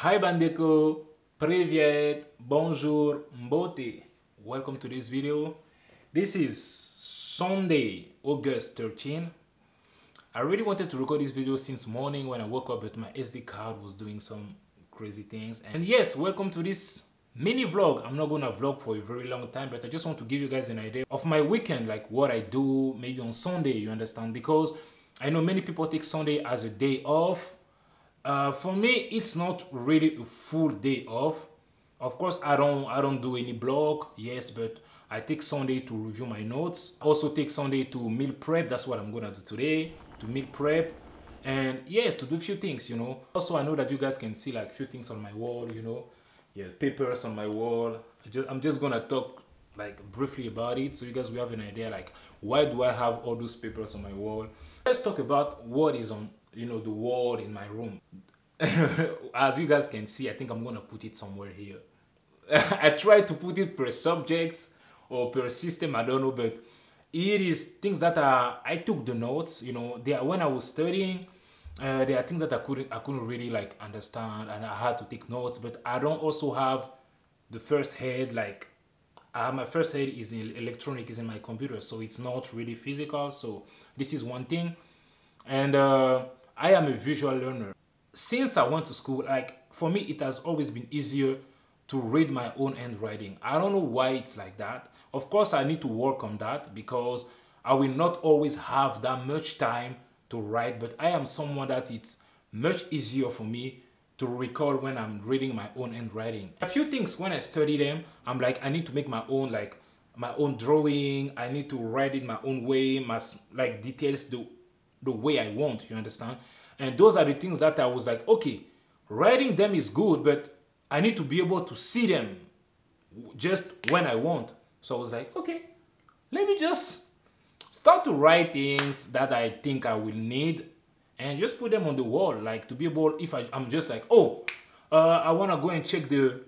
Hi BANDEKO, Привіт, bonjour, mbote. Welcome to this video. This is Sunday, August 13. I really wanted to record this video since morning when I woke up, but my SD card was doing some crazy things. And yes, welcome to this mini vlog. I'm not gonna vlog for a very long time, but I just want to give you guys an idea of my weekend, like what I do maybe on Sunday, you understand? Because I know many people take Sunday as a day off. For me, it's not really a full day off. Of course, I don't do any blog, yes, but I take Sunday to review my notes. I also take Sunday to meal prep. That's what I'm gonna do today, to meal prep. And yes, to do a few things, you know. Also, I know that you guys can see like a few things on my wall, you know. Yeah, papers on my wall. I'm just gonna talk like briefly about it so you guys will have an idea like why do I have all those papers on my wall. Let's talk about what is on, you know, the wall in my room. As you guys can see, I think I'm gonna put it somewhere here. I try to put it per subjects or per system, I don't know, but it is things that I took the notes, you know. When I was studying, there are things that I couldn't really like understand, and I had to take notes. But I don't also have the first head, like my first head is in electronic, is in my computer, so it's not really physical. So this is one thing. And I am a visual learner. Since I went to school, like for me, it has always been easier to read my own handwriting. I don't know why it's like that. Of course, I need to work on that because I will not always have that much time to write, but I am someone that it's much easier for me to recall when I'm reading my own handwriting. A few things when I study them, I'm like, I need to make my own, like my own drawing. I need to write it my own way, my like details the way I want, you understand? And those are the things that I was like, okay, writing them is good, but I need to be able to see them just when I want. So I was like, okay, let me just start to write things that I think I will need and just put them on the wall, like to be able, if I'm just like, oh, I want to go and check the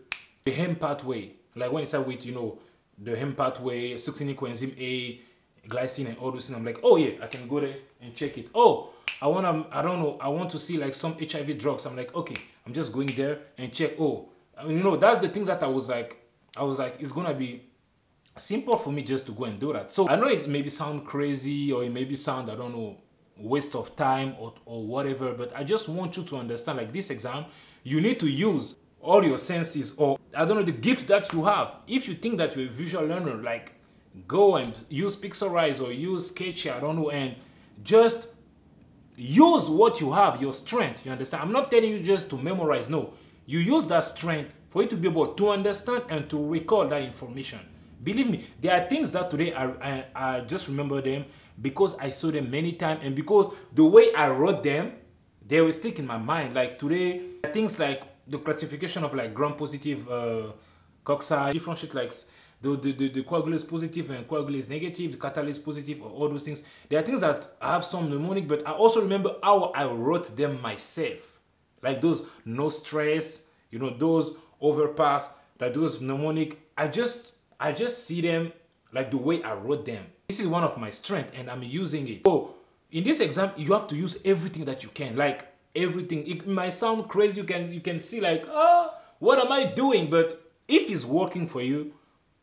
heme pathway. Like when it's out with, you know, the heme pathway, succinic coenzyme A, glycine and all those things. I'm like, oh yeah, I can go there and check it. Oh, I don't know, I want to see like some HIV drugs. I'm like, okay, I'm just going there and check. Oh, you know, that's the things that I was like, it's gonna be simple for me just to go and do that. So I know it maybe sound crazy or it maybe sound, I don't know, waste of time or whatever, but I just want you to understand, like this exam, you need to use all your senses, or I don't know, the gifts that you have. If you think that you're a visual learner, like go and use Pixelrise or use Sketch, I don't know, and just use what you have, your strength, you understand? I'm not telling you just to memorize, no. You use that strength for you to be able to understand and to recall that information. Believe me, there are things that today I just remember them because I saw them many times, and because the way I wrote them, they will stick in my mind. Like today, things like the classification of like gram-positive cocci, different shit like the coagulase positive and coagulase negative, the catalase positive, or all those things. There are things that I have some mnemonic, but I also remember how I wrote them myself. Like those no stress, you know, those overpass, like those mnemonic. I just see them like the way I wrote them. This is one of my strengths and I'm using it. So in this exam, you have to use everything that you can, like everything. It might sound crazy. You can see like, oh, what am I doing? But if it's working for you,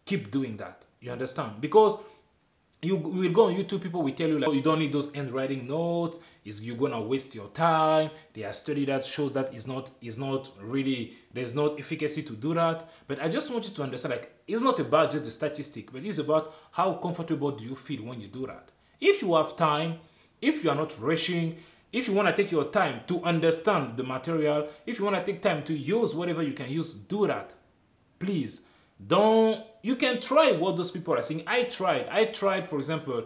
keep doing that. You understand? Because you will go on YouTube, people will tell you like, oh, you don't need those handwriting notes, you're gonna waste your time. There are studies that shows that is not really, there's no efficacy to do that. But I just want you to understand, like, it's not about just the statistic, but it's about how comfortable do you feel when you do that. If you have time, if you are not rushing, if you want to take your time to understand the material, if you want to take time to use whatever you can use, do that. Please. You can try what those people are saying. I tried, for example,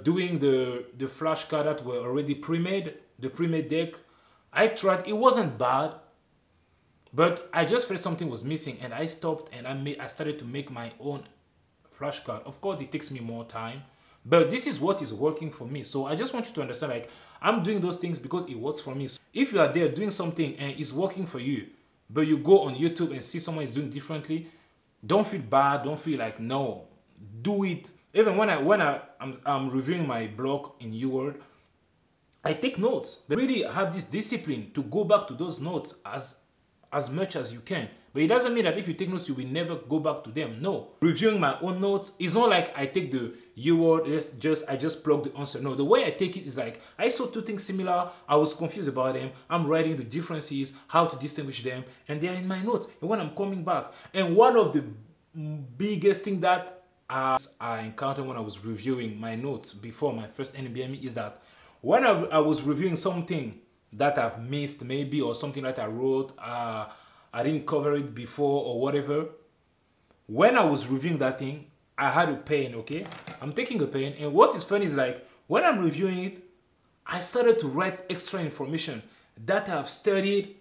doing the flashcard that were already pre-made, the pre-made deck. I tried, it wasn't bad, but I just felt something was missing and I stopped and I started to make my own flashcard. Of course, it takes me more time, but this is what is working for me. So I just want you to understand, like, I'm doing those things because it works for me. So if you are there doing something and it's working for you, but you go on YouTube and see someone is doing differently, don't feel bad, don't feel like, no, do it. Even when I'm reviewing my blog in UWorld, I take notes. But really have this discipline to go back to those notes as as much as you can. But it doesn't mean that if you take notes, you will never go back to them. No. Reviewing my own notes, it's not like I take the keyword, I just plug the answer. No, the way I take it is like, I saw two things similar, I was confused about them, I'm writing the differences, how to distinguish them, and they're in my notes. And when I'm coming back, and one of the biggest thing that I encountered when I was reviewing my notes before my first NBME is that when I was reviewing something that I've missed maybe, or something that I wrote, I didn't cover it before or whatever, when I was reviewing that thing, I had a pen, okay? I'm taking a pen, and what is funny is like, when I'm reviewing it, I started to write extra information that I've studied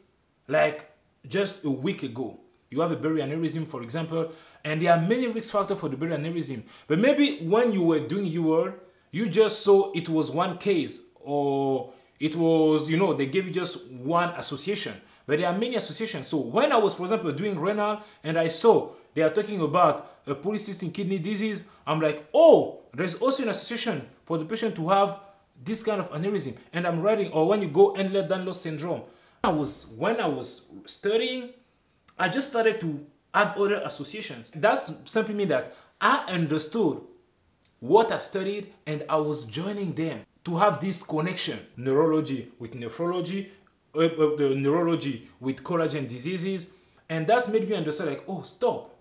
like just a week ago. You have a berry aneurysm, for example, and there are many risk factors for the berry aneurysm. But maybe when you were doing your word, you just saw it was one case, or it was, you know, they gave you just one association. But there are many associations. So when I was, for example, doing renal, and I saw they are talking about a polycystic kidney disease, I'm like, oh, there's also an association for the patient to have this kind of aneurysm. And I'm writing, or when you go Ehlers-Danlos syndrome. When I was studying, I just started to add other associations. That's simply mean that I understood what I studied and I was joining them to have this connection. Neurology with nephrology, the neurology with collagen diseases. And that's made me understand like, oh, stop.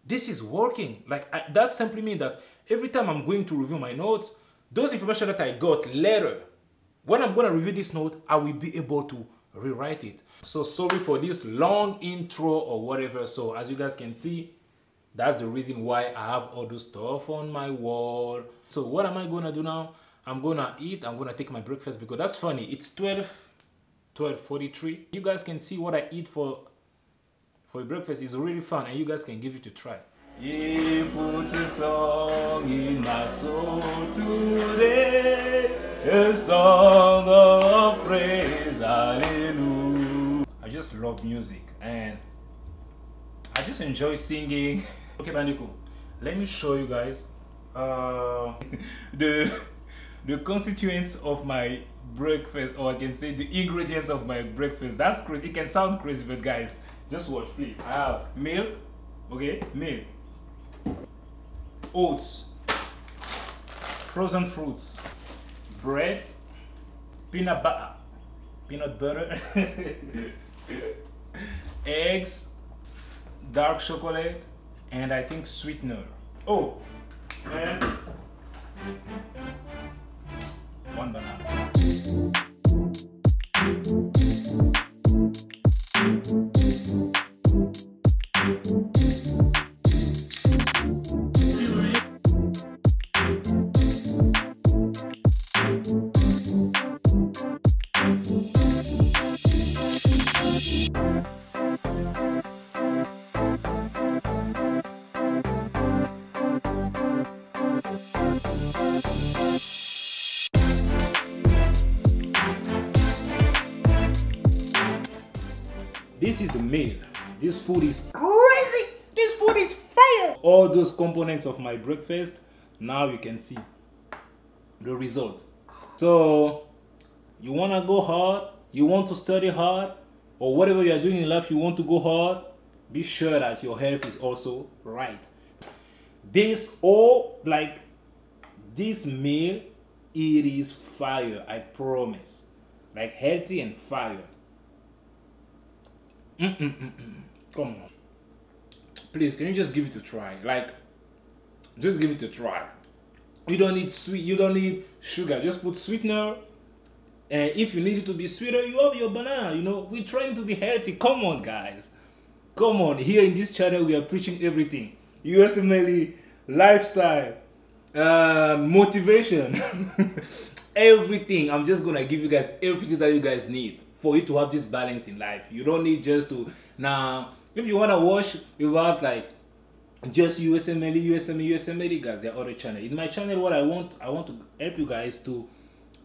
This is working. Like that simply means that every time I'm going to review my notes, those information that I got later, when I'm going to review this note, I will be able to rewrite it. So sorry for this long intro or whatever. So as you guys can see, that's the reason why I have all this stuff on my wall. So what am I going to do now? I'm going to eat. I'm going to take my breakfast because that's funny. It's 12:43. You guys can see what I eat for breakfast. Is really fun, and you guys can give it a try. He puts a song in my soul today, a song of praise, hallelujah. I just love music and I just enjoy singing. Okay, Bandeko, let me show you guys the constituents of my breakfast, or I can say the ingredients of my breakfast. That's crazy. It can sound crazy, but guys, just watch, please. I have milk, okay, milk, oats, frozen fruits, bread, peanut butter, eggs, dark chocolate, and I think sweetener. Oh, and one banana. This is the meal. This food is crazy. This food is fire. All those components of my breakfast. Now you can see the result. So you want to go hard, you want to study hard, or whatever you are doing in life, you want to go hard, be sure that your health is also right. This meal, it is fire, I promise. Like healthy and fire. Come on. Please, can you just give it a try? Like, just give it a try. You don't need sweet, you don't need sugar. Just put sweetener. And if you need it to be sweeter, you have your banana. You know, we're trying to be healthy. Come on, guys. Come on. Here in this channel, we are preaching everything. Usmle, lifestyle, motivation, everything. I'm just going to give you guys everything that you guys need for you to have this balance in life. You don't need just to, now, if you want to watch about like just Usmle, guys, there are other channels. In my channel, what I want to help you guys to,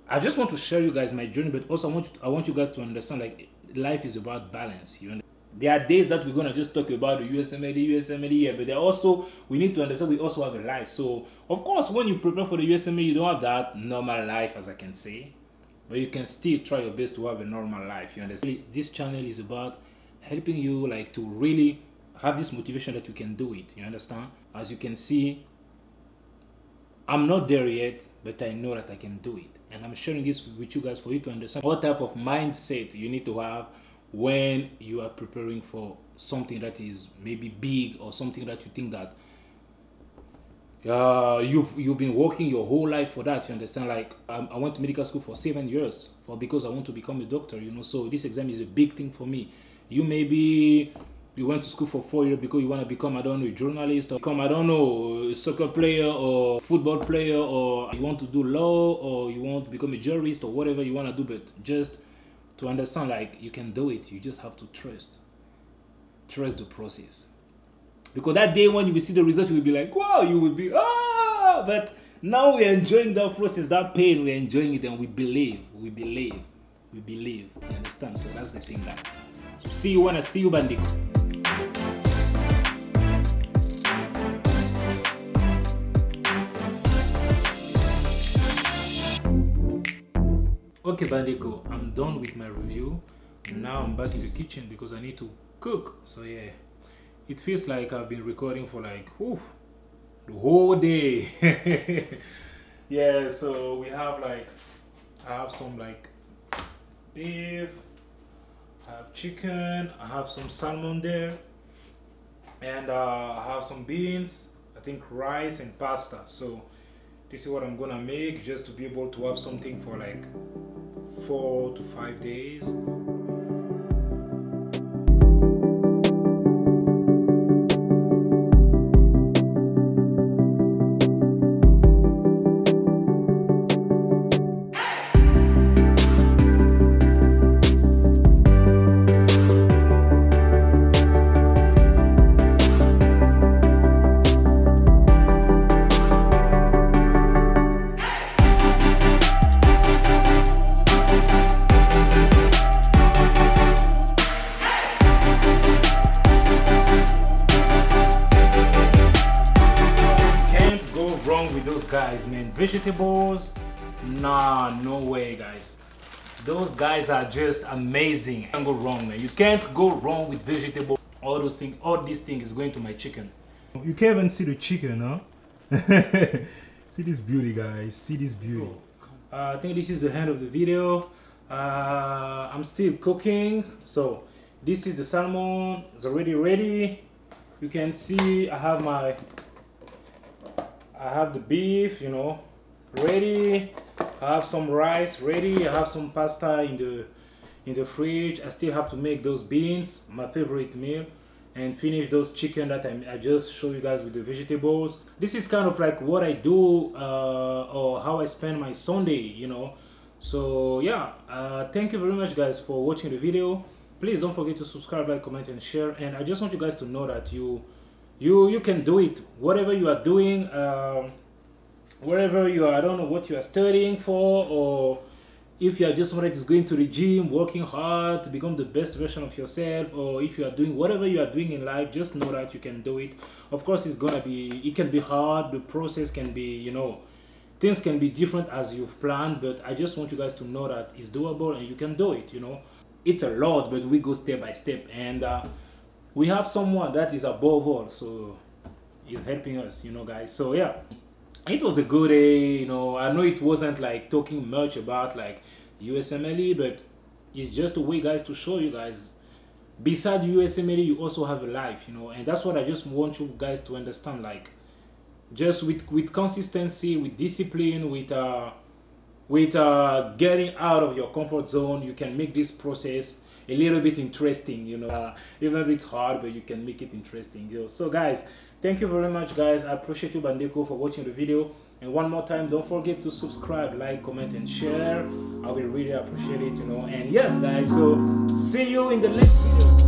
I just want to share you guys my journey, but also I want you guys to understand like life is about balance. You know, there are days that we're gonna just talk about the Usmle, yeah, but there also, we need to understand we also have a life. So of course, when you prepare for the Usmle, you don't have that normal life, as I can say, but you can still try your best to have a normal life. You understand? This channel is about helping you like to really have this motivation that you can do it. You understand? As you can see, I'm not there yet, but I know that I can do it. And I'm sharing this with you guys for you to understand what type of mindset you need to have when you are preparing for something that is maybe big, or something that you think that you've been working your whole life for that. You understand? Like I went to medical school for 7 years because I want to become a doctor, you know. So this exam is a big thing for me. You maybe you went to school for 4 years because you want to become, I don't know, a journalist, or become, I don't know, a soccer player or football player, or you want to do law, or you want to become a jurist, or whatever you want to do. But just to understand, like, you can do it. You just have to trust the process. Because that day when you will see the result, you will be like, wow, you will be, ah! But now we're enjoying that process, that pain, we're enjoying it, and we believe. You understand? So that's the thing, guys. So see you when I see you, Bandeko. Okay, Bandeko, I'm done with my review. Now I'm back in the kitchen because I need to cook. So yeah, it feels like I've been recording for like the whole day. Yeah, so we have like, I have some like beef, I have chicken, I have some salmon there, and I have some beans, I think rice and pasta. So this is what I'm gonna make, just to be able to have something for like 4 to 5 days. Guys, man, vegetables, nah, no way, guys. Those guys are just amazing. You can't go wrong, man. You can't go wrong with vegetables. All those things, all this thing is going to my chicken. You can't even see the chicken, huh? See this beauty, guys. See this beauty. I think this is the end of the video. I'm still cooking. So this is the salmon. It's already ready. You can see I have the beef, you know, ready. I have some rice ready. I have some pasta in the fridge. I still have to make those beans, my favorite meal, and finish those chicken that I just showed you guys with the vegetables. This is kind of like what I do or how I spend my Sunday, you know. So yeah, thank you very much, guys, for watching the video. Please don't forget to subscribe, like, comment, and share. And I just want you guys to know that you can do it. Whatever you are doing, wherever you are, I don't know what you are studying for, or if you are just somebody that's going to the gym, working hard to become the best version of yourself, or if you are doing whatever you are doing in life, just know that you can do it. Of course, it can be hard. The process can be, you know, things can be different as you've planned, but I just want you guys to know that it's doable and you can do it, you know. It's a lot, but we go step by step, and we have someone that is above all, so he's helping us, you know, guys. So yeah, it was a good day, you know. I know it wasn't like talking much about like USMLE, but it's just a way, guys, to show you guys, beside USMLE, you also have a life, you know. And that's what I just want you guys to understand, like, just with consistency, with discipline, with getting out of your comfort zone, you can make this process a little bit interesting, you know. Even if it's hard, but you can make it interesting, you know. So guys, thank you very much, guys. I appreciate you, Bandeko, for watching the video. And one more time, don't forget to subscribe, like, comment, and share. I will really appreciate it, you know. And yes, guys, so see you in the next video.